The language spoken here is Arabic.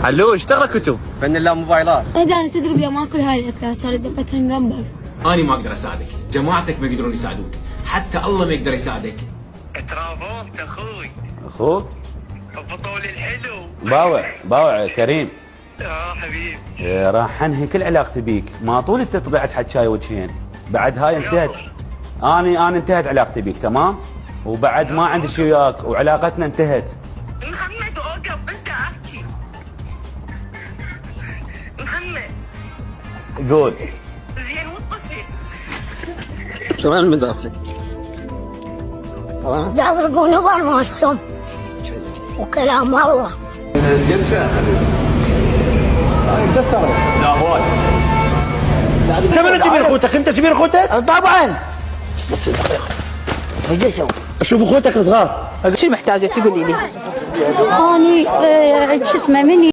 علوش تقرا كتب. فن الله موبايلات. اذا تدري بيوم اكل هاي الاكلات ترى دفتها مقبل. أنا ما أقدر أساعدك، جماعتك ما يقدرون يساعدوك، حتى الله ما يقدر يساعدك. ترافولت اخوي. اخوك؟ البطول الحلو. باوع كريم. حبيبي. راح انهي كل علاقتي بيك، ما طول انت طلعت حكايه وجهين، بعد هاي انتهت. انا انتهت علاقتي بيك تمام؟ وبعد ما عندي شيء وياك وعلاقتنا انتهت. محمد اوقف انت احكي. محمد. قول. زين وقفت. شو المدرسة؟ يضربون برموسهم وكلام الله. قد ساعة لا هواي. سمعنا كبير اخوتك، انت كبير اخوتك؟ طبعا. بس دقيقة ايش اسوي؟ اشوف اخوتك الصغار. شو محتاجة تقولي لي؟ اني شو اسمه مني